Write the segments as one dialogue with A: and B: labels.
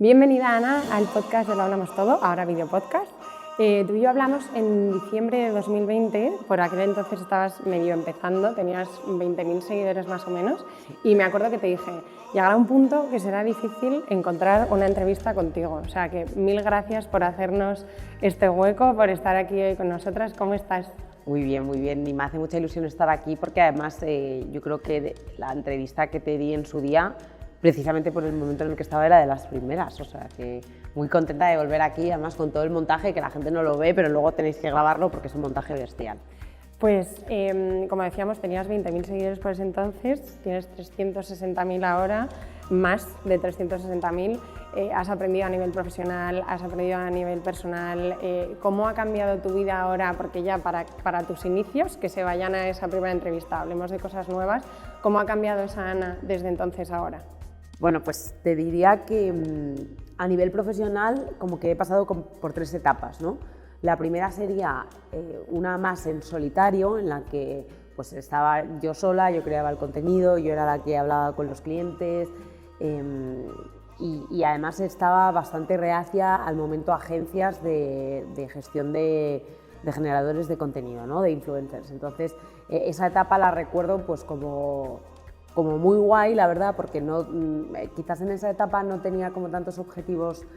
A: Bienvenida, Ana, al podcast de Lo Hablamos Todo, ahora video podcast. Tú y yo hablamos en diciembre de 2020, por aquel entonces estabas medio empezando, tenías 20.000 seguidores más o menos, y me acuerdo que te dije, llegará un punto que será difícil encontrar una entrevista contigo, o sea que mil gracias por hacernos este hueco, por estar aquí hoy con nosotras. ¿Cómo estás?
B: Muy bien, y me hace mucha ilusión estar aquí porque además yo creo que la entrevista que te di en su día, precisamente por el momento en el que estaba, era de las primeras, o sea que muy contenta de volver aquí, además con todo el montaje, que la gente no lo ve, pero luego tenéis que grabarlo porque es un montaje bestial.
A: Pues, como decíamos, tenías 20.000 seguidores por ese entonces, tienes 360.000 ahora, más de 360.000. Has aprendido a nivel profesional, has aprendido a nivel personal. ¿Cómo ha cambiado tu vida ahora? Porque ya para tus inicios, que se vayan a esa primera entrevista, hablemos de cosas nuevas. ¿Cómo ha cambiado esa Ana desde entonces a ahora?
B: Bueno, pues te diría que a nivel profesional como que he pasado por tres etapas, ¿no? La primera sería una más en solitario, en la que pues estaba yo sola, yo creaba el contenido, yo era la que hablaba con los clientes y además estaba bastante reacia al momento a agencias de gestión de generadores de contenido, ¿no? De influencers. Entonces esa etapa la recuerdo pues como muy guay, la verdad, porque no, quizás en esa etapa no tenía como tantos objetivos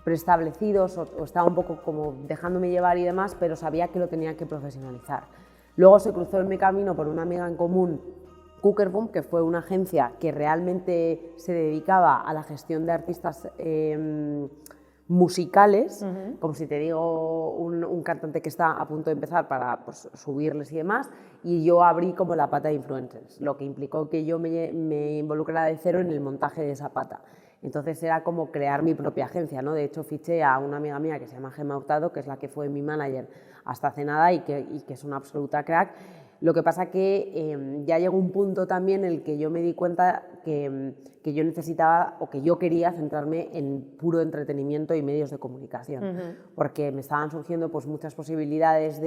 B: preestablecidos o estaba un poco como dejándome llevar y demás, pero sabía que lo tenía que profesionalizar. Luego se cruzó en mi camino por una amiga en común, Cookerboom, que fue una agencia que realmente se dedicaba a la gestión de artistas musicales, como si te digo un cantante que está a punto de empezar para pues, subirles y demás, y yo abrí como la pata de influencers, lo que implicó que yo me involucrara de cero en el montaje de esa pata. Entonces era como crear mi propia agencia, ¿no? De hecho fiché a una amiga mía que se llama Gemma Hurtado, que es la que fue mi manager hasta hace nada y que es una absoluta crack. Lo que pasa que ya llegó un punto también en el que yo me di cuenta que yo necesitaba o que yo quería centrarme en puro entretenimiento y medios de comunicación, porque me estaban surgiendo pues, muchas posibilidades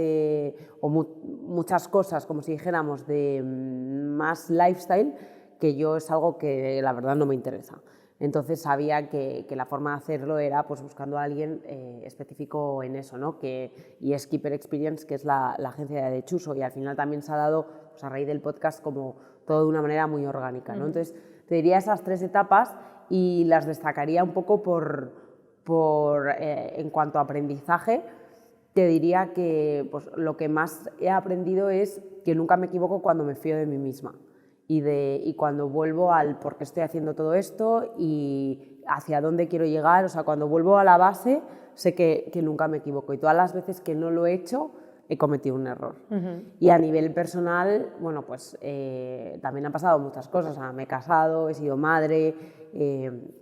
B: o muchas cosas, como si dijéramos, de más lifestyle, que yo es algo que la verdad no me interesa. Entonces sabía que la forma de hacerlo era pues, buscando a alguien específico en eso, ¿no? Y es Keeper Experience, que es la agencia de Chuso, y al final también se ha dado, pues, a raíz del podcast, como todo de una manera muy orgánica, ¿no? Entonces te diría esas tres etapas y las destacaría un poco en cuanto a aprendizaje. Te diría que pues, lo que más he aprendido es que nunca me equivoco cuando me fío de mí misma. Y cuando vuelvo al por qué estoy haciendo todo esto y hacia dónde quiero llegar, o sea, cuando vuelvo a la base, sé que nunca me equivoco y todas las veces que no lo he hecho, he cometido un error. Y a nivel personal, bueno, pues también han pasado muchas cosas, o sea, me he casado, he sido madre,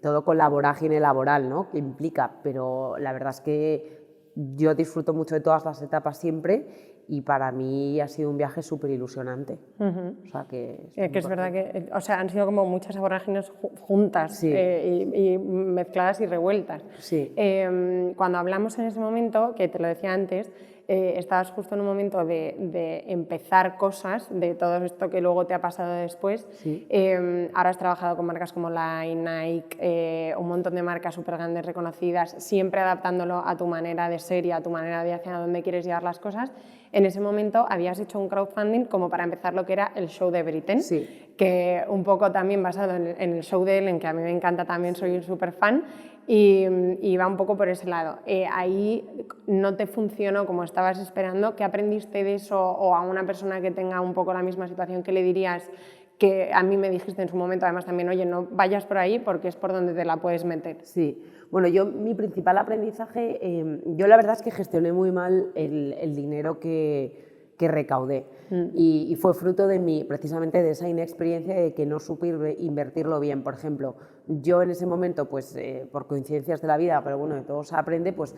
B: todo con la vorágine laboral, ¿no? Que implica, pero la verdad es que yo disfruto mucho de todas las etapas siempre y para mí ha sido un viaje súper ilusionante.
A: O sea, que es verdad que o sea, han sido como muchas vorágines juntas, sí. y mezcladas y revueltas.
B: Sí.
A: Cuando hablamos en ese momento, que te lo decía antes, estabas justo en un momento de empezar cosas, de todo esto que luego te ha pasado después.
B: Sí.
A: Ahora has trabajado con marcas como Line, Nike, un montón de marcas súper grandes reconocidas, siempre adaptándolo a tu manera de ser y a tu manera de hacia dónde quieres llevar las cosas. En ese momento habías hecho un crowdfunding como para empezar lo que era el show de Britten,
B: sí.
A: que un poco también basado en el show de Ellen, que a mí me encanta también, soy un súper fan, y va un poco por ese lado. Ahí no te funcionó como estabas esperando. ¿Qué aprendiste de eso? O a una persona que tenga un poco la misma situación, ¿qué le dirías? Que a mí me dijiste en su momento, además también, oye, no vayas por ahí porque es por donde te la puedes meter.
B: Sí, bueno, mi principal aprendizaje, yo la verdad es que gestioné muy mal el dinero que recaudé y fue fruto precisamente de esa inexperiencia de que no supe invertirlo bien. Por ejemplo, yo en ese momento, pues por coincidencias de la vida, pero bueno, de todo se aprende, pues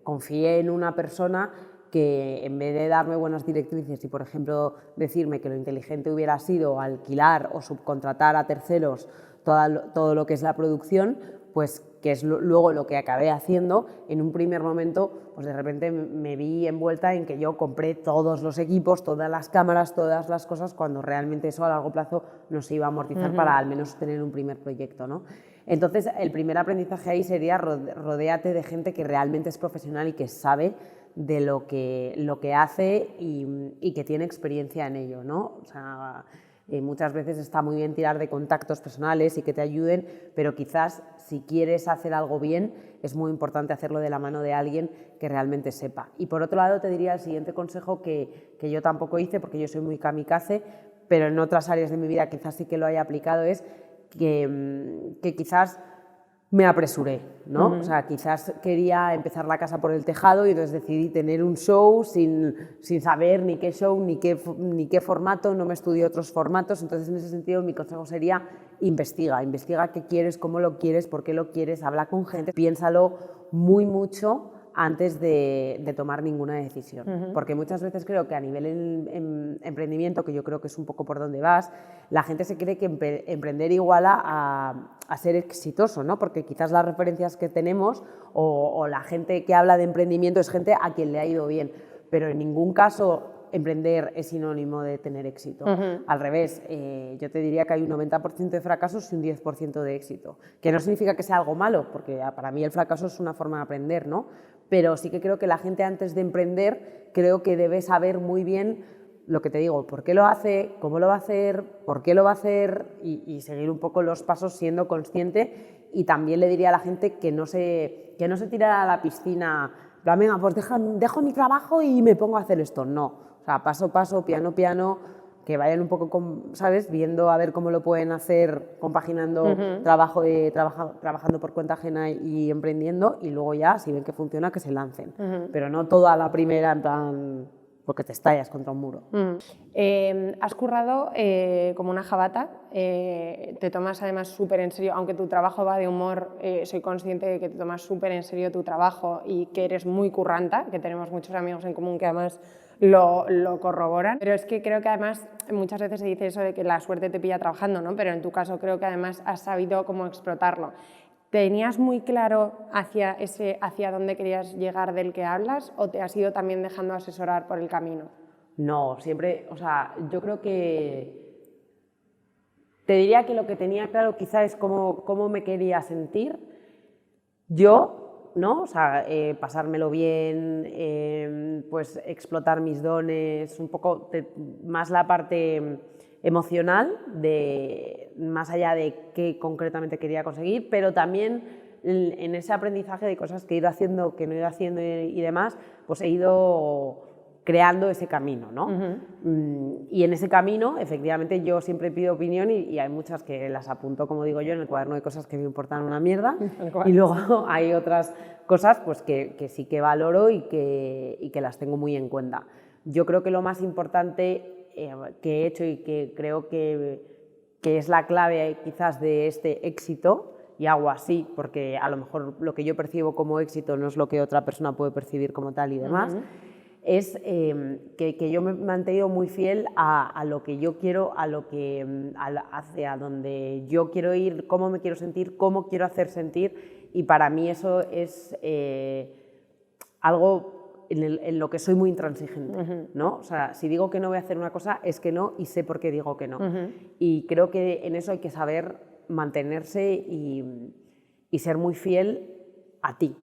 B: confié en una persona que en vez de darme buenas directrices y, por ejemplo, decirme que lo inteligente hubiera sido alquilar o subcontratar a terceros todo lo que es la producción, pues que es luego lo que acabé haciendo, en un primer momento, pues de repente me vi envuelta en que yo compré todos los equipos, todas las cámaras, todas las cosas, cuando realmente eso a largo plazo no se iba a amortizar para al menos tener un primer proyecto, ¿no? Entonces, el primer aprendizaje ahí sería rodéate de gente que realmente es profesional y que sabe de lo que hace y que tiene experiencia en ello, ¿no? O sea, muchas veces está muy bien tirar de contactos personales y que te ayuden, pero quizás si quieres hacer algo bien, es muy importante hacerlo de la mano de alguien que realmente sepa. Y por otro lado, te diría el siguiente consejo que yo tampoco hice, porque yo soy muy kamikaze, pero en otras áreas de mi vida quizás sí que lo haya aplicado, es que quizás me apresuré, ¿no? O sea, quizás quería empezar la casa por el tejado y entonces decidí tener un show sin saber ni qué show, ni qué formato, no me estudié otros formatos. Entonces, en ese sentido, mi consejo sería investiga qué quieres, cómo lo quieres, por qué lo quieres, habla con gente, piénsalo muy mucho antes de tomar ninguna decisión. Porque muchas veces creo que a nivel emprendimiento, que yo creo que es un poco por donde vas, la gente se cree que emprender iguala a ser exitoso, ¿no? Porque quizás las referencias que tenemos o la gente que habla de emprendimiento es gente a quien le ha ido bien, pero en ningún caso emprender es sinónimo de tener éxito. Al revés, yo te diría que hay un 90% de fracasos y un 10% de éxito, que no significa que sea algo malo, porque para mí el fracaso es una forma de aprender, ¿no? Pero sí que creo que la gente antes de emprender creo que debe saber muy bien lo que te digo, por qué lo hace, cómo lo va a hacer, por qué lo va a hacer y seguir un poco los pasos siendo consciente. Y también le diría a la gente que no se tirara a la piscina, venga, pues dejo mi trabajo y me pongo a hacer esto. No, o sea, paso a paso, piano a piano, que vayan un poco, ¿sabes?, viendo a ver cómo lo pueden hacer, compaginando trabajando por cuenta ajena y emprendiendo, y luego ya, si ven que funciona, que se lancen. Pero no todo a la primera, en plan, porque te estallas contra un muro.
A: Has currado como una jabata, te tomas además súper en serio, aunque tu trabajo va de humor, soy consciente de que te tomas súper en serio tu trabajo y que eres muy curranta, que tenemos muchos amigos en común que además lo corroboran, pero es que creo que además muchas veces se dice eso de que la suerte te pilla trabajando, ¿no? Pero en tu caso creo que además has sabido cómo explotarlo. ¿Tenías muy claro hacia dónde querías llegar del que hablas o te has ido también dejando asesorar por el camino?
B: No, siempre, o sea, yo creo que te diría que lo que tenía claro quizá es cómo me quería sentir yo, ¿no? O sea, pasármelo bien, pues explotar mis dones, un poco más la parte emocional, más allá de qué concretamente quería conseguir, pero también en ese aprendizaje de cosas que he ido haciendo, que no he ido haciendo y demás, pues he ido creando ese camino, ¿no? Y en ese camino, efectivamente, yo siempre pido opinión y hay muchas que las apunto, como digo yo, en el cuaderno de cosas que me importan una mierda, y luego hay otras cosas pues, que sí que valoro y que las tengo muy en cuenta. Yo creo que lo más importante que he hecho y que creo que es la clave quizás de este éxito, y hago así porque a lo mejor lo que yo percibo como éxito no es lo que otra persona puede percibir como tal y demás, es que yo me he mantenido muy fiel a lo que yo quiero, hacia donde yo quiero ir, cómo me quiero sentir, cómo quiero hacer sentir, y para mí eso es algo en lo que soy muy intransigente, ¿no? O sea, si digo que no voy a hacer una cosa, es que no, y sé por qué digo que no. Y creo que en eso hay que saber mantenerse y ser muy fiel a ti.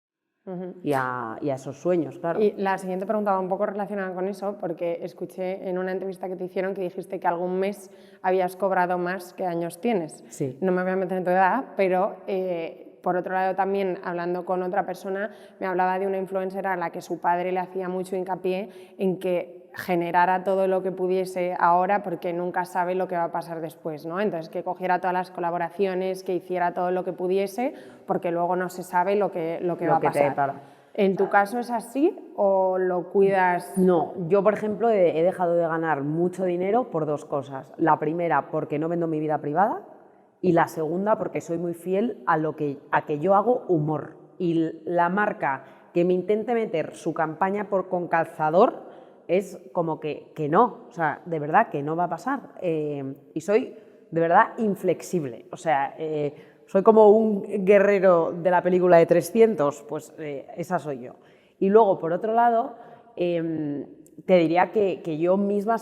B: Y a esos sueños, claro.
A: Y la siguiente pregunta va un poco relacionada con eso, porque escuché en una entrevista que te hicieron que dijiste que algún mes habías cobrado más que años tienes.
B: Sí.
A: No me voy a meter en tu edad, pero por otro lado también, hablando con otra persona, me hablaba de una influencer a la que su padre le hacía mucho hincapié en que generara todo lo que pudiese ahora porque nunca sabe lo que va a pasar después, ¿no? Entonces que cogiera todas las colaboraciones, que hiciera todo lo que pudiese porque luego no se sabe lo que va a pasar. ¿En tu caso es así o lo cuidas?
B: No, yo por ejemplo he dejado de ganar mucho dinero por dos cosas. La primera porque no vendo mi vida privada y la segunda porque soy muy fiel a que yo hago humor, y la marca que me intente meter su campaña con calzador es como que no, o sea, de verdad que no va a pasar. Y soy de verdad inflexible, o sea, soy como un guerrero de la película de 300, pues esa soy yo. Y luego, por otro lado, te diría que yo misma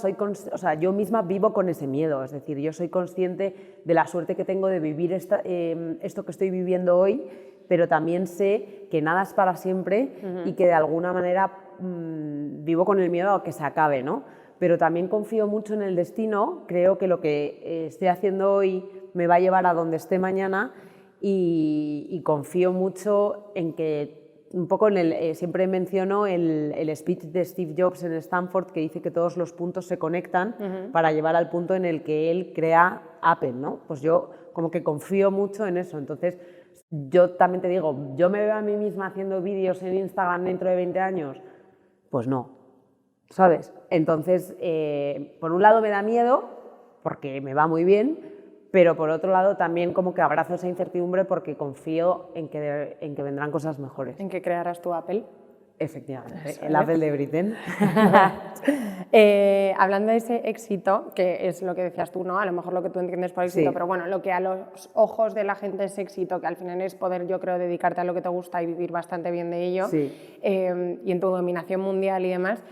B: yo misma vivo con ese miedo, es decir, yo soy consciente de la suerte que tengo de vivir esto que estoy viviendo hoy, pero también sé que nada es para siempre y que de alguna manera vivo con el miedo a que se acabe, ¿no? Pero también confío mucho en el destino, creo que lo que estoy haciendo hoy me va a llevar a donde esté mañana y confío mucho en que, un poco siempre menciono el speech de Steve Jobs en Stanford que dice que todos los puntos se conectan para llevar al punto en el que él crea Apple, ¿no? Pues yo como que confío mucho en eso, entonces yo también te digo, ¿yo me veo a mí misma haciendo vídeos en Instagram dentro de 20 años? Pues no, ¿sabes? Entonces, por un lado me da miedo, porque me va muy bien, pero por otro lado también como que abrazo esa incertidumbre porque confío en que vendrán cosas mejores.
A: ¿En que crearás tu Apple?
B: Efectivamente, el Apple de Britain.
A: Hablando de ese éxito, que es lo que decías tú, ¿no? A lo mejor lo que tú entiendes por éxito,
B: Sí.
A: pero bueno, lo que a los ojos de la gente es éxito, que al final es poder, yo creo, dedicarte a lo que te gusta y vivir bastante bien de ello,
B: Sí.
A: Y en tu dominación mundial y demás,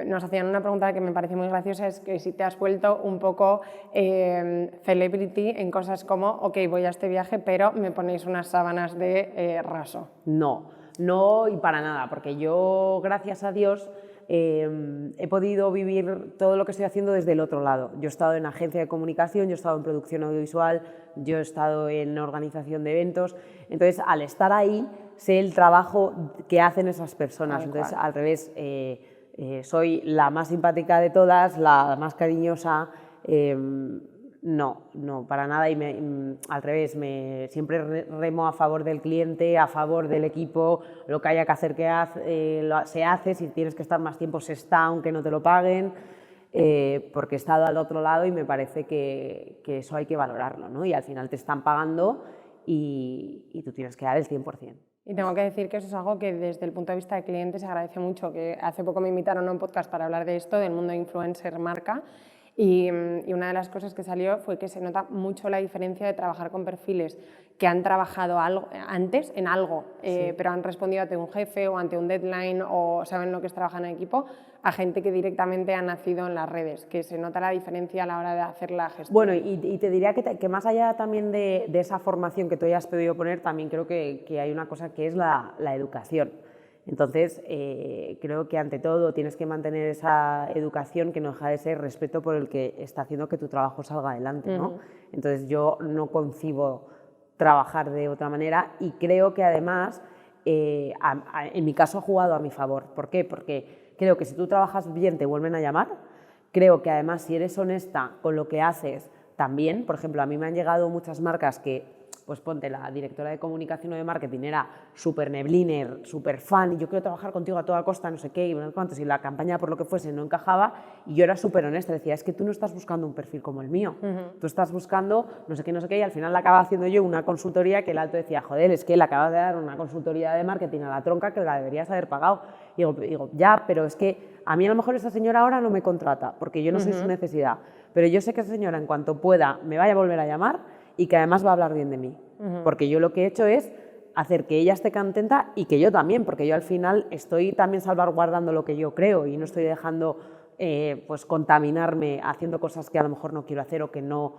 A: nos hacían una pregunta que me parece muy graciosa, es que si te has vuelto un poco celebrity en cosas como, ok, voy a este viaje, pero me ponéis unas sábanas de raso.
B: No y para nada, porque yo, gracias a Dios, he podido vivir todo lo que estoy haciendo desde el otro lado. Yo he estado en agencia de comunicación, yo he estado en producción audiovisual, yo he estado en organización de eventos, entonces al estar ahí sé el trabajo que hacen esas personas, entonces al revés, soy la más simpática de todas, la más cariñosa. No, para nada, y al revés, siempre remo a favor del cliente, a favor del equipo, lo que haya que hacer se hace, si tienes que estar más tiempo se está, aunque no te lo paguen, porque he estado al otro lado y me parece que eso hay que valorarlo, ¿no? Y al final te están pagando y tú tienes que dar el 100%.
A: Y tengo que decir que eso es algo que desde el punto de vista de cliente se agradece mucho, que hace poco me invitaron a un podcast para hablar de esto, del mundo influencer marca, y una de las cosas que salió fue que se nota mucho la diferencia de trabajar con perfiles que han trabajado antes en algo,
B: Sí.
A: pero han respondido ante un jefe o ante un deadline o saben lo que es trabajar en equipo, a gente que directamente ha nacido en las redes, que se nota la diferencia a la hora de hacer la gestión.
B: Bueno, y te diría que más allá también de esa formación que tú hayas podido poner, también creo que hay una cosa que es la educación. Entonces, creo que ante todo tienes que mantener esa educación que no deja de ser respeto por el que está haciendo que tu trabajo salga adelante, ¿no? Entonces, yo no concibo trabajar de otra manera y creo que además, en mi caso ha jugado a mi favor. ¿Por qué? Porque creo que si tú trabajas bien te vuelven a llamar. Creo que además si eres honesta con lo que haces también, por ejemplo, a mí me han llegado muchas marcas que, pues ponte, la directora de comunicación o de marketing era súper nebliner, súper fan y yo quiero trabajar contigo a toda costa, no sé qué, y no sé cuánto, si la campaña por lo que fuese no encajaba y yo era súper honesta, decía, es que tú no estás buscando un perfil como el mío, tú estás buscando no sé qué y al final la acaba haciendo yo una consultoría que el alto decía, joder, es que le acabas de dar una consultoría de marketing a la tronca que la deberías haber pagado. Y digo, ya, pero es que a mí a lo mejor esa señora ahora no me contrata porque yo no soy su necesidad, pero yo sé que esa señora en cuanto pueda me vaya a volver a llamar y que además va a hablar bien de mí, porque yo lo que he hecho es hacer que ella esté contenta y que yo también, porque yo al final estoy también salvaguardando lo que yo creo y no estoy dejando pues contaminarme haciendo cosas que a lo mejor no quiero hacer o que no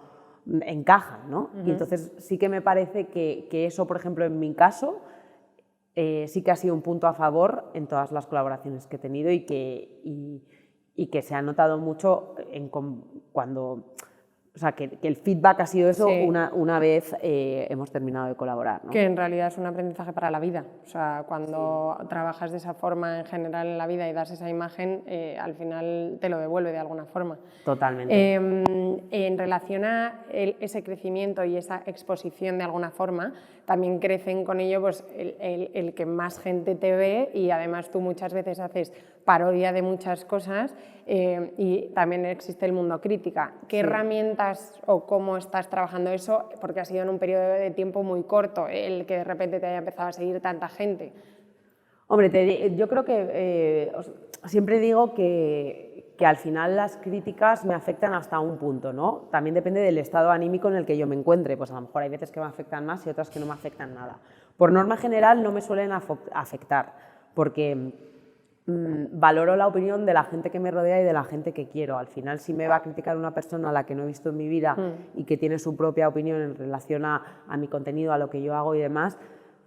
B: encajan, ¿no? Y entonces sí que me parece que eso, por ejemplo, en mi caso, sí que ha sido un punto a favor en todas las colaboraciones que he tenido y que se ha notado mucho cuando... O sea, que el feedback ha sido eso
A: Sí.
B: una vez hemos terminado de colaborar, ¿no?
A: Que en realidad es un aprendizaje para la vida. O sea, cuando trabajas de esa forma en general en la vida y das esa imagen, al final te lo devuelve de alguna forma.
B: Totalmente.
A: En relación a ese crecimiento y esa exposición de alguna forma, también crecen con ello pues, el que más gente te ve y además tú muchas veces haces parodia de muchas cosas y también existe el mundo crítica. ¿Qué herramientas o cómo estás trabajando eso? Porque ha sido en un periodo de tiempo muy corto el que de repente te haya empezado a seguir tanta gente.
B: Hombre, yo creo que siempre digo que al final las críticas me afectan hasta un punto, ¿no? También depende del estado anímico en el que yo me encuentre, pues a lo mejor hay veces que me afectan más y otras que no me afectan nada. Por norma general no me suelen afectar, porque valoro la opinión de la gente que me rodea y de la gente que quiero. Al final, si me va a criticar una persona a la que no he visto en mi vida y que tiene su propia opinión en relación a mi contenido, a lo que yo hago y demás,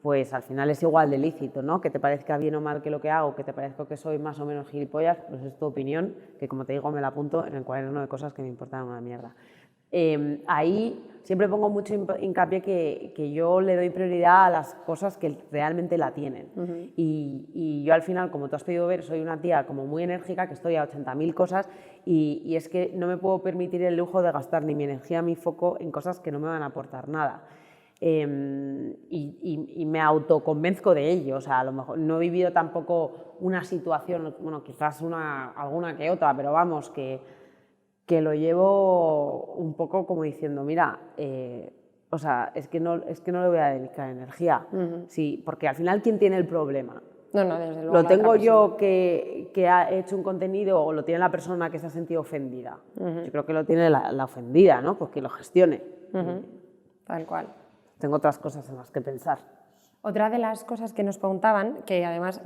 B: pues al final es igual de lícito, ¿no? Que te parezca bien o mal que lo que hago, que te parezca que soy más o menos gilipollas, pues es tu opinión, que como te digo me la apunto en el cuaderno de cosas que me importan una mierda. Ahí siempre pongo mucho hincapié que yo le doy prioridad a las cosas que realmente la tienen. Y yo al final, como tú has podido ver, soy una tía como muy enérgica, que estoy a 80.000 cosas y es que no me puedo permitir el lujo de gastar ni mi energía, mi foco en cosas que no me van a aportar nada. Y me autoconvenzco de ello, o sea, a lo mejor no he vivido tampoco una situación, bueno, quizás alguna que otra, pero vamos, que lo llevo un poco como diciendo, mira, o sea, es que no le voy a dedicar energía, sí, porque al final, ¿quién tiene el problema?
A: No, desde luego.
B: ¿Lo tengo yo que ha hecho un contenido o lo tiene la persona que se ha sentido ofendida? Yo creo que lo tiene la ofendida, ¿no? Pues que lo gestione.
A: Tal cual.
B: Tengo otras cosas en las que pensar.
A: Otra de las cosas que nos preguntaban, que además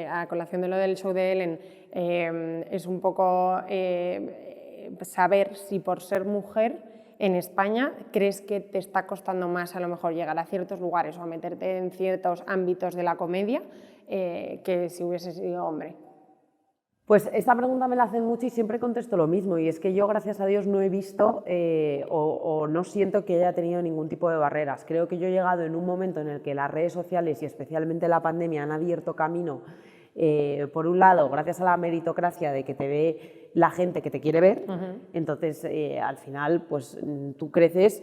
A: a colación de lo del show de Ellen, es un poco saber si por ser mujer en España crees que te está costando más a lo mejor llegar a ciertos lugares o a meterte en ciertos ámbitos de la comedia que si hubiese sido hombre.
B: Pues esta pregunta me la hacen mucho y siempre contesto lo mismo, y es que yo, gracias a Dios, no he visto o no siento que haya tenido ningún tipo de barreras. Creo que yo he llegado en un momento en el que las redes sociales y especialmente la pandemia han abierto camino, por un lado, gracias a la meritocracia de que te ve la gente que te quiere ver, entonces al final pues tú creces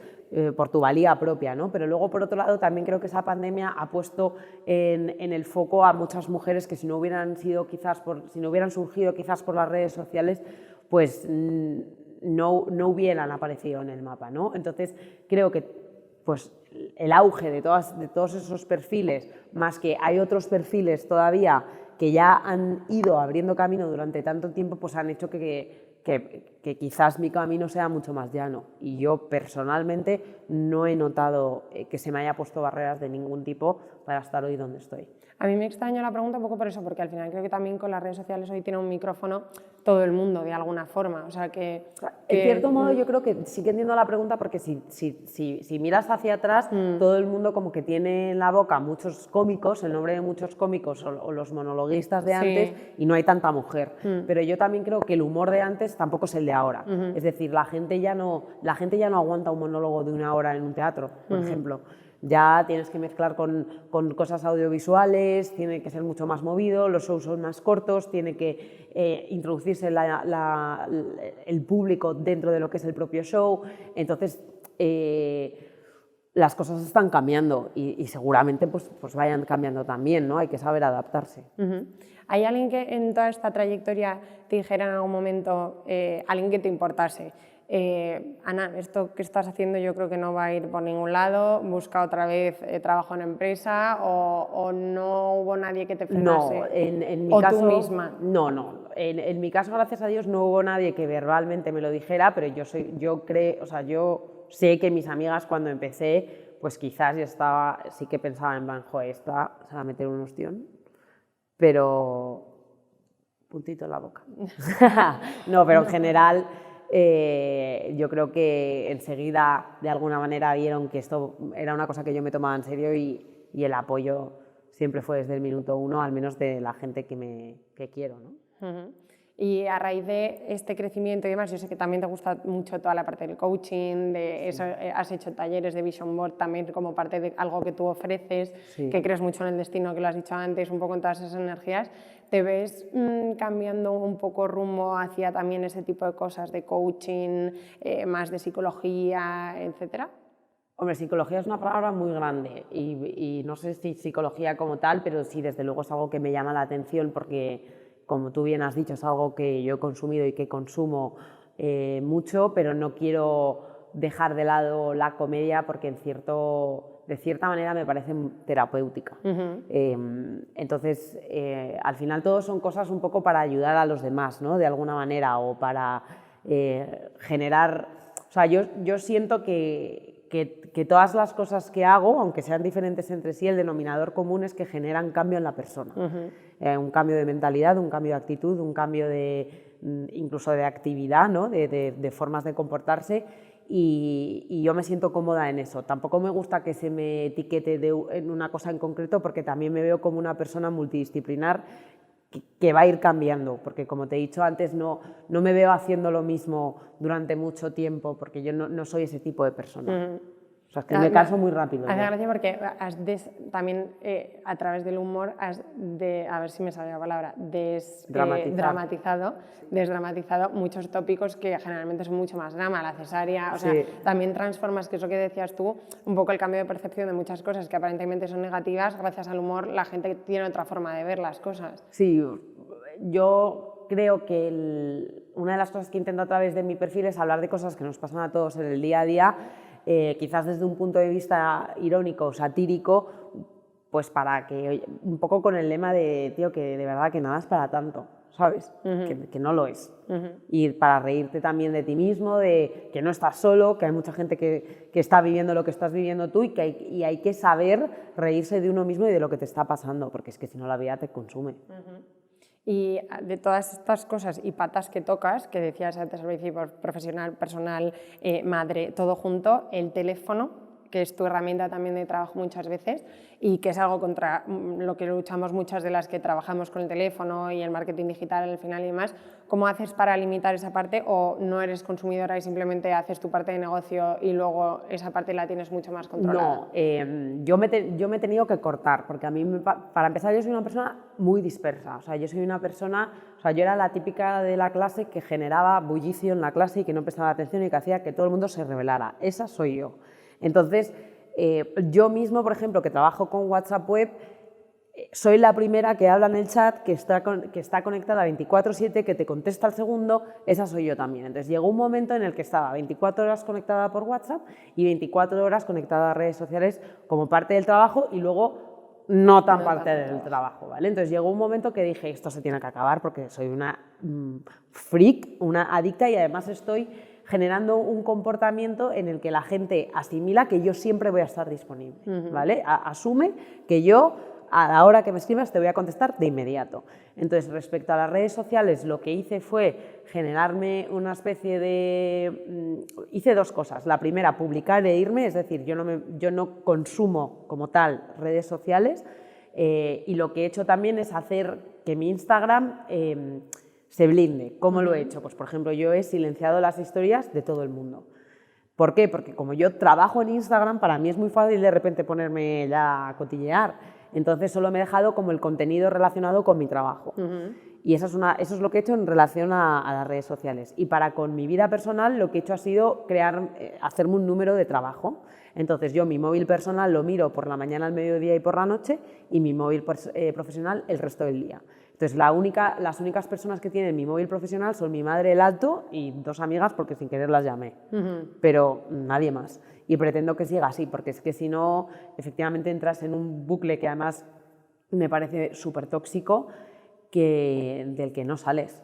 B: por tu valía propia, ¿no? Pero luego, por otro lado, también creo que esa pandemia ha puesto en el foco a muchas mujeres que si no hubieran surgido quizás por las redes sociales, pues no hubieran aparecido en el mapa, ¿no? Entonces creo que pues el auge de todos esos perfiles, más que hay otros perfiles todavía que ya han ido abriendo camino durante tanto tiempo, pues han hecho que quizás mi camino sea mucho más llano. Y yo personalmente no he notado que se me haya puesto barreras de ningún tipo para estar hoy donde estoy.
A: A mí me extraña la pregunta un poco por eso, porque al final creo que también con las redes sociales hoy tiene un micrófono todo el mundo de alguna forma. O sea que
B: en cierto modo yo creo que sí que entiendo la pregunta, porque si miras hacia atrás, todo el mundo como que tiene en la boca muchos cómicos, el nombre de muchos cómicos o los monologuistas de antes, y no hay tanta mujer. Pero yo también creo que el humor de antes tampoco es el de ahora. Es decir, la gente ya no aguanta un monólogo de 1 hora en un teatro, por ejemplo. Ya tienes que mezclar con cosas audiovisuales, tiene que ser mucho más movido, los shows son más cortos, tiene que introducirse el público dentro de lo que es el propio show. Entonces, las cosas están cambiando y seguramente pues vayan cambiando también, ¿no? Hay que saber adaptarse.
A: ¿Hay alguien que en toda esta trayectoria te dijera en algún momento, alguien que te importase? Ana, esto que estás haciendo yo creo que no va a ir por ningún lado, busca otra vez trabajo en empresa, o no hubo nadie que te frenase.
B: No, en mi caso,
A: tú misma.
B: No. En mi caso, gracias a Dios, no hubo nadie que verbalmente me lo dijera, pero yo sé que mis amigas cuando empecé, pues quizás sí que pensaba en plan, joder, esta se va a meter un ostión, pero puntito en la boca. No, pero en general yo creo que enseguida de alguna manera vieron que esto era una cosa que yo me tomaba en serio y el apoyo siempre fue desde el minuto 1, al menos de la gente que quiero, ¿no?
A: Y a raíz de este crecimiento y demás, yo sé que también te gusta mucho toda la parte del coaching, eso, has hecho talleres de Vision Board también como parte de algo que tú ofreces, que crees mucho en el destino, que lo has dicho antes, un poco en todas esas energías. ¿Te ves cambiando un poco rumbo hacia también ese tipo de cosas de coaching, más de psicología, etcétera?
B: Hombre, psicología es una palabra muy grande y no sé si psicología como tal, pero sí, desde luego es algo que me llama la atención porque, como tú bien has dicho, es algo que yo he consumido y que consumo mucho, pero no quiero dejar de lado la comedia porque de cierta manera me parece terapéutica. Entonces, al final todo son cosas un poco para ayudar a los demás, ¿no? De alguna manera, o para generar... O sea, yo siento que que todas las cosas que hago, aunque sean diferentes entre sí, el denominador común es que generan cambio en la persona. Un cambio de mentalidad, un cambio de actitud, un cambio incluso de actividad, ¿no? de formas de comportarse, y yo me siento cómoda en eso. Tampoco me gusta que se me etiquete en una cosa en concreto, porque también me veo como una persona multidisciplinar que va a ir cambiando, porque como te he dicho antes, no me veo haciendo lo mismo durante mucho tiempo, porque yo no soy ese tipo de persona. O sea, es que me canso muy rápido.
A: Hace gracia porque también a través del humor has a ver si me sale la palabra, desdramatizado muchos tópicos que generalmente son mucho más drama, la cesárea, o sea, también transformas, que es lo que decías tú, un poco el cambio de percepción de muchas cosas que aparentemente son negativas, gracias al humor la gente tiene otra forma de ver las cosas.
B: Sí, yo creo que una de las cosas que intento a través de mi perfil es hablar de cosas que nos pasan a todos en el día a día, quizás desde un punto de vista irónico o satírico, pues para que, un poco con el lema de, tío, que de verdad que nada es para tanto, ¿sabes? Que no lo es. Y para reírte también de ti mismo, de que no estás solo, que hay mucha gente que está viviendo lo que estás viviendo tú, y que hay que saber reírse de uno mismo y de lo que te está pasando, porque es que si no la vida te consume.
A: Y de todas estas cosas y patas que tocas, que decías antes al principio, profesional, personal, madre, todo junto, el teléfono, que es tu herramienta también de trabajo muchas veces y que es algo contra lo que luchamos muchas de las que trabajamos con el teléfono y el marketing digital al final y demás. ¿Cómo haces para limitar esa parte, o no eres consumidora y simplemente haces tu parte de negocio y luego esa parte la tienes mucho más controlada?
B: No, yo me he tenido que cortar, porque a mí, para empezar, yo soy una persona muy dispersa. O sea, yo soy una persona, o sea, yo era la típica de la clase que generaba bullicio en la clase y que no prestaba atención y que hacía que todo el mundo se rebelara. Esa soy yo. Entonces, yo mismo, por ejemplo, que trabajo con WhatsApp Web, soy la primera que habla en el chat, que está conectada 24/7, que te contesta al segundo, esa soy yo también. Entonces llegó un momento en el que estaba 24 horas conectada por WhatsApp y 24 horas conectada a redes sociales como parte del trabajo, y luego no tan parte del trabajo, ¿vale? Entonces llegó un momento que dije, esto se tiene que acabar porque soy una freak, una adicta, y además estoy generando un comportamiento en el que la gente asimila que yo siempre voy a estar disponible, ¿vale? Asume que yo, a la hora que me escribas, te voy a contestar de inmediato. Entonces, respecto a las redes sociales, lo que hice fue generarme una especie de... hice dos cosas. La primera, publicar e irme, es decir, yo no consumo como tal redes sociales, y lo que he hecho también es hacer que mi Instagram se blinde. ¿Cómo lo he hecho? Pues, por ejemplo, yo he silenciado las historias de todo el mundo. ¿Por qué? Porque como yo trabajo en Instagram, para mí es muy fácil de repente ponerme ya a cotillear. Entonces solo me he dejado como el contenido relacionado con mi trabajo. Y eso es lo que he hecho en relación a las redes sociales. Y para con mi vida personal, lo que he hecho ha sido hacerme un número de trabajo. Entonces yo mi móvil personal lo miro por la mañana, al mediodía y por la noche, y mi móvil profesional el resto del día. Entonces las únicas personas que tienen mi móvil profesional son mi madre, el alto, y dos amigas, porque sin querer las llamé, pero nadie más. Y pretendo que siga así, porque es que si no, efectivamente entras en un bucle que además me parece súper tóxico, del que no sales.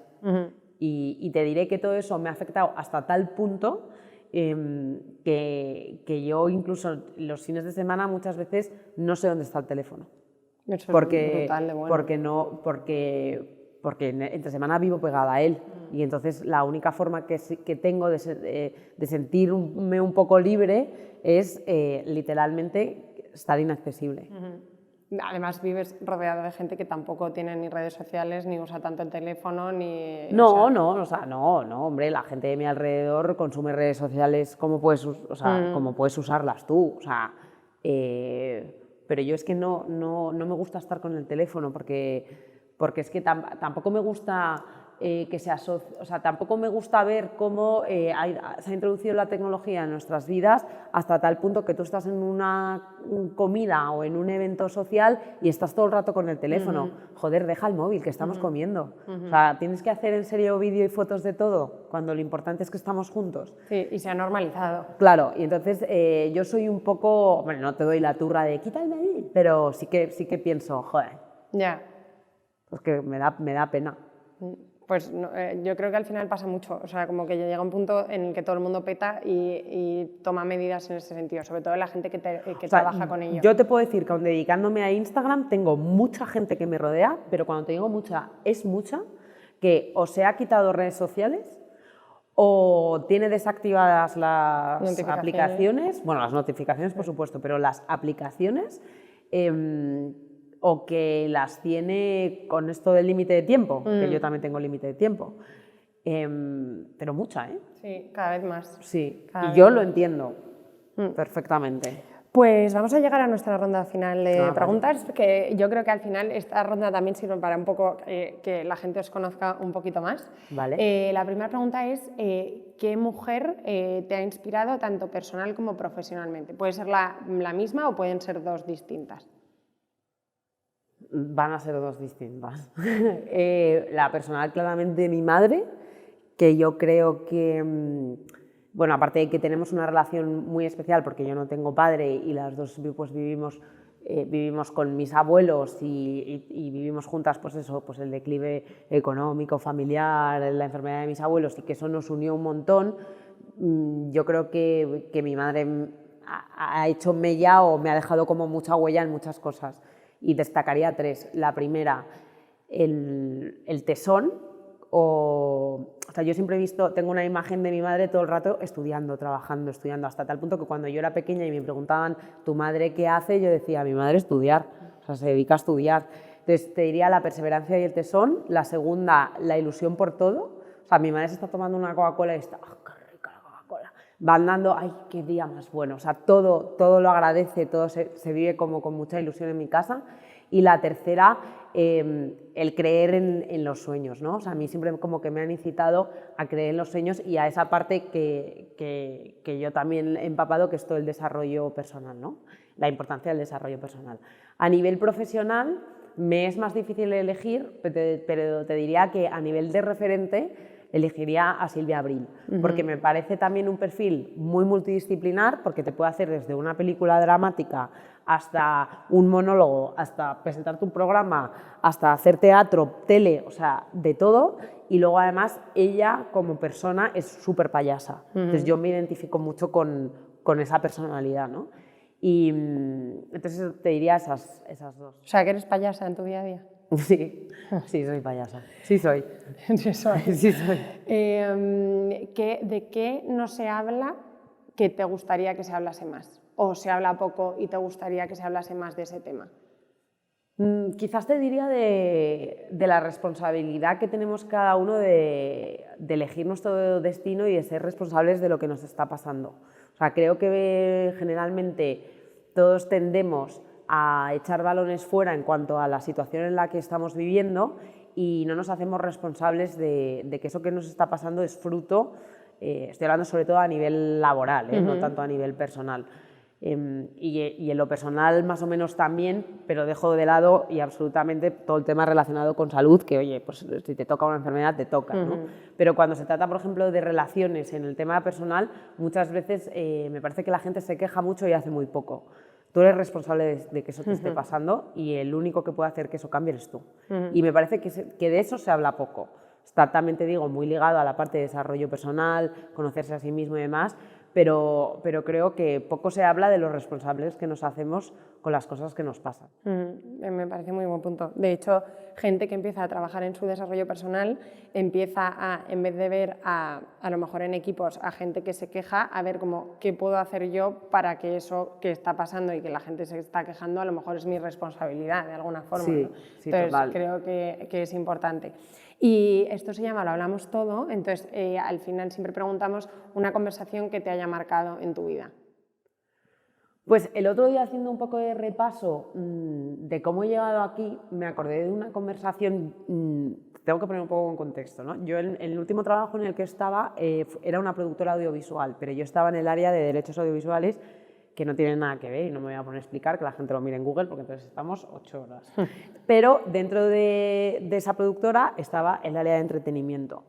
B: Y te diré que todo eso me ha afectado hasta tal punto que yo incluso los fines de semana muchas veces no sé dónde está el teléfono.
A: Eso es brutal de bueno.
B: Porque entre semana vivo pegada a él, y entonces la única forma que tengo de sentirme un poco libre es literalmente estar inaccesible.
A: Además vives rodeado de gente que tampoco tiene ni redes sociales, ni usa tanto el teléfono, ni...
B: No, hombre, la gente de mi alrededor consume redes sociales como puedes usarlas tú, o sea, pero yo es que no me gusta estar con el teléfono, porque es que tampoco me gusta que se asocie, o sea, tampoco me gusta ver cómo se ha introducido la tecnología en nuestras vidas hasta tal punto que tú estás en una comida o en un evento social y estás todo el rato con el teléfono. Joder, deja el móvil, que estamos comiendo. O sea, tienes que hacer en serio vídeo y fotos de todo, cuando lo importante es que estamos juntos.
A: Sí, y se ha normalizado.
B: Claro, y entonces yo soy un poco, bueno, no te doy la turra de quítame ahí, pero sí que pienso, joder,
A: Ya.
B: pues que me da pena.
A: Pues yo creo que al final pasa mucho, o sea, como que llega un punto en el que todo el mundo peta y toma medidas en ese sentido, sobre todo la gente que trabaja con ello.
B: Yo te puedo decir que aun dedicándome a Instagram tengo mucha gente que me rodea, pero cuando te digo mucha, es mucha, que o se ha quitado redes sociales o tiene desactivadas las aplicaciones, bueno, las notificaciones por supuesto, pero las aplicaciones, o que las tiene con esto del límite de tiempo, que yo también tengo límite de tiempo, pero mucha, ¿eh?
A: Sí, cada vez más.
B: Sí, y yo lo entiendo perfectamente.
A: Pues vamos a llegar a nuestra ronda final de preguntas, que yo creo que al final esta ronda también sirve para un poco que la gente os conozca un poquito más.
B: Vale.
A: La primera pregunta es, ¿qué mujer te ha inspirado tanto personal como profesionalmente? ¿Puede ser la misma o pueden ser dos distintas?
B: Van a ser dos distintas. La personal, claramente, mi madre, que yo creo que, bueno, aparte de que tenemos una relación muy especial porque yo no tengo padre y las dos pues, vivimos con mis abuelos y vivimos juntas, pues eso, pues el declive económico, familiar, la enfermedad de mis abuelos y que eso nos unió un montón. Yo creo que mi madre ha hecho mella o me ha dejado como mucha huella en muchas cosas. Y destacaría tres. La primera, el tesón. O sea, yo siempre he visto, tengo una imagen de mi madre todo el rato estudiando, trabajando, estudiando, hasta tal punto que cuando yo era pequeña y me preguntaban, ¿tu madre qué hace? Yo decía, mi madre estudiar, o sea, se dedica a estudiar. Entonces, te diría la perseverancia y el tesón. La segunda, la ilusión por todo. O sea, mi madre se está tomando una Coca-Cola y está, ¡ah, qué rica la Coca-Cola! Va andando, ¡ay, qué día más bueno! O sea, todo lo agradece, todo se vive como con mucha ilusión en mi casa. Y la tercera, el creer en los sueños, ¿no? O sea, a mí siempre como que me han incitado a creer en los sueños y a esa parte que yo también he empapado, que es todo el desarrollo personal, ¿no? La importancia del desarrollo personal. A nivel profesional me es más difícil elegir, pero te diría que a nivel de referente elegiría a Silvia Abril, porque me parece también un perfil muy multidisciplinar, porque te puede hacer desde una película dramática hasta un monólogo, hasta presentarte un programa, hasta hacer teatro, tele, o sea, de todo. Y luego además ella como persona es súper payasa. Entonces yo me identifico mucho con esa personalidad, ¿no? Y entonces te diría esas dos.
A: O sea, que eres payasa en tu día a día.
B: Sí, soy payasa. Sí soy.
A: Sí soy.
B: Sí soy.
A: ¿De qué no se habla que te gustaría que se hablase más? ¿O se habla poco y te gustaría que se hablase más de ese tema?
B: Quizás te diría de la responsabilidad que tenemos cada uno de elegir nuestro destino y de ser responsables de lo que nos está pasando. O sea, creo que generalmente todos tendemos a echar balones fuera en cuanto a la situación en la que estamos viviendo y no nos hacemos responsables de que eso que nos está pasando es fruto, estoy hablando sobre todo a nivel laboral, no tanto a nivel personal. Y en lo personal más o menos también, pero dejo de lado y absolutamente todo el tema relacionado con salud, que oye, pues si te toca una enfermedad, te toca, ¿no? Pero cuando se trata, por ejemplo, de relaciones en el tema personal, muchas veces me parece que la gente se queja mucho y hace muy poco. Tú eres responsable de que eso te esté pasando y el único que puede hacer que eso cambie eres tú. Y me parece que de eso se habla poco. Está también, te digo, muy ligado a la parte de desarrollo personal, conocerse a sí mismo y demás, pero creo que poco se habla de los responsables que nos hacemos con las cosas que nos pasan.
A: Me parece muy buen punto. De hecho, gente que empieza a trabajar en su desarrollo personal empieza a, en vez de ver a lo mejor en equipos a gente que se queja, a ver como qué puedo hacer yo para que eso que está pasando y que la gente se está quejando a lo mejor es mi responsabilidad de alguna forma.
B: Sí,
A: ¿no?
B: sí,
A: entonces,
B: total.
A: creo que es importante. Y esto se llama Lo hablamos todo, entonces al final siempre preguntamos una conversación que te haya marcado en tu vida.
B: Pues el otro día, haciendo un poco de repaso de cómo he llegado aquí, me acordé de una conversación, tengo que poner un poco en contexto, ¿no? Yo en el último trabajo en el que estaba era una productora audiovisual, pero yo estaba en el área de derechos audiovisuales que no tienen nada que ver y no me voy a poner a explicar, que la gente lo mire en Google porque entonces estamos 8 horas. Pero dentro de esa productora estaba el área de entretenimiento.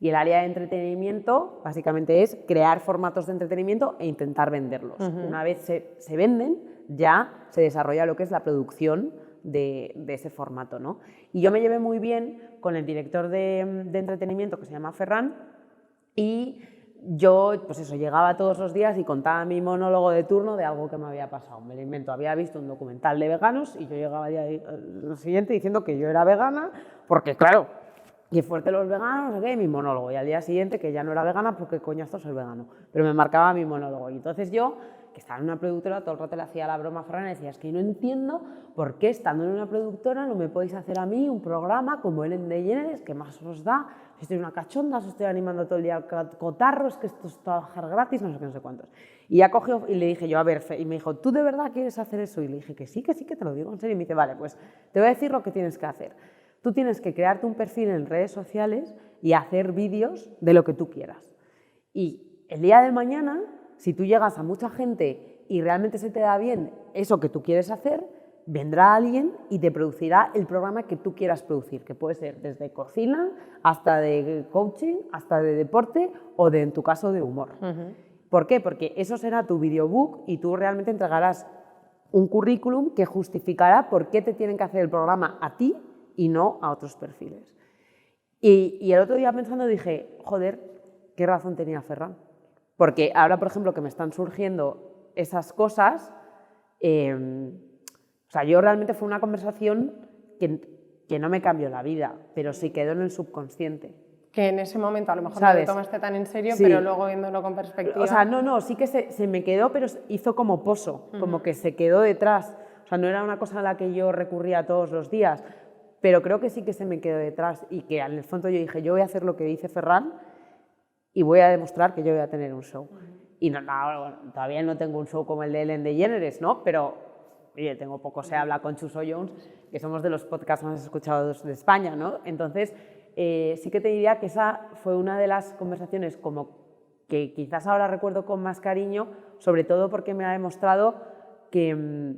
B: Y el área de entretenimiento básicamente es crear formatos de entretenimiento e intentar venderlos. Una vez se venden, ya se desarrolla lo que es la producción de ese formato, ¿no? Y yo me llevé muy bien con el director de entretenimiento, que se llama Ferran, y yo, pues eso, llegaba todos los días y contaba mi monólogo de turno de algo que me había pasado. Me lo invento, había visto un documental de veganos y yo llegaba al siguiente diciendo que yo era vegana, porque claro, qué fuerte los veganos, no sé qué, mi monólogo. Y al día siguiente que ya no era vegana, porque coñazo soy vegano. Pero me marcaba mi monólogo. Y entonces yo, que estaba en una productora, todo el rato le hacía la broma a Ferran y decía, es que no entiendo por qué estando en una productora no me podéis hacer a mí un programa como Ellen DeGeneres, que más os da, si estoy una cachonda, os estoy animando todo el día al cotarro, es que esto es trabajar gratis, no sé qué, no sé cuántos. Y ya cogió y le dije yo, a ver, y me dijo, ¿tú de verdad quieres hacer eso? Y le dije que sí, que te lo digo en serio. Y me dice, vale, pues te voy a decir lo que tienes que hacer. Tú tienes que crearte un perfil en redes sociales y hacer vídeos de lo que tú quieras. Y el día de mañana, si tú llegas a mucha gente y realmente se te da bien eso que tú quieres hacer, vendrá alguien y te producirá el programa que tú quieras producir, que puede ser desde cocina hasta de coaching, hasta de deporte o de, en tu caso, de humor. ¿Por qué? Porque eso será tu videobook y tú realmente entregarás un currículum que justificará por qué te tienen que hacer el programa a ti y no a otros perfiles. Y el otro día pensando dije, joder, qué razón tenía Ferran. Porque ahora, por ejemplo, que me están surgiendo esas cosas, o sea, yo realmente fue una conversación que no me cambió la vida, pero sí quedó en el subconsciente.
A: Que en ese momento a lo mejor
B: ¿sabes?
A: no te tomaste tan en serio,
B: Sí.
A: pero luego viéndolo con perspectiva...
B: O sea, no, sí que se me quedó, pero hizo como pozo, como que se quedó detrás. O sea, no era una cosa a la que yo recurría todos los días, pero creo que sí que se me quedó detrás y que en el fondo yo dije, yo voy a hacer lo que dice Ferran y voy a demostrar que yo voy a tener un show. Y no, bueno, todavía no tengo un show como el de Ellen DeGeneres, ¿no? Pero, oye, tengo Poco se habla con Chuso Jones, que somos de los podcasts más escuchados de España, ¿no? Entonces, sí que te diría que esa fue una de las conversaciones como que quizás ahora recuerdo con más cariño, sobre todo porque me ha demostrado que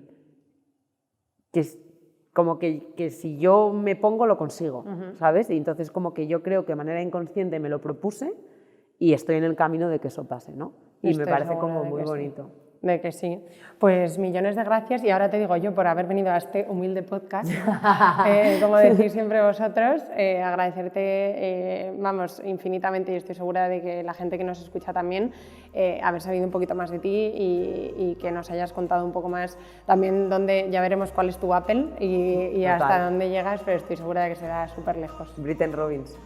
B: si yo me pongo lo consigo, ¿sabes? Y entonces como que yo creo que de manera inconsciente me lo propuse y estoy en el camino de que eso pase, ¿no? Y me parece como muy bonito.
A: Sí. De que sí. Pues millones de gracias y ahora te digo yo por haber venido a este humilde podcast, como decís siempre vosotros, agradecerte, vamos, infinitamente y estoy segura de que la gente que nos escucha también, haber sabido un poquito más de ti y que nos hayas contado un poco más también donde ya veremos cuál es tu Apple y hasta dónde llegas, pero estoy segura de que será súper lejos.
B: Britton Robbins.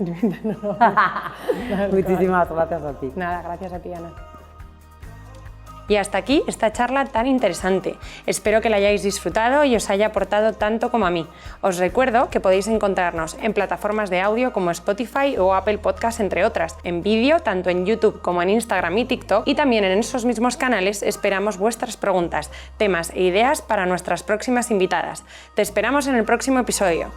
B: Muchísimas gracias a ti.
A: Nada, gracias a ti, Ana.
C: Y hasta aquí esta charla tan interesante. Espero que la hayáis disfrutado y os haya aportado tanto como a mí. Os recuerdo que podéis encontrarnos en plataformas de audio como Spotify o Apple Podcast, entre otras, en vídeo tanto en YouTube como en Instagram y TikTok, y también en esos mismos canales esperamos vuestras preguntas, temas e ideas para nuestras próximas invitadas. Te esperamos en el próximo episodio.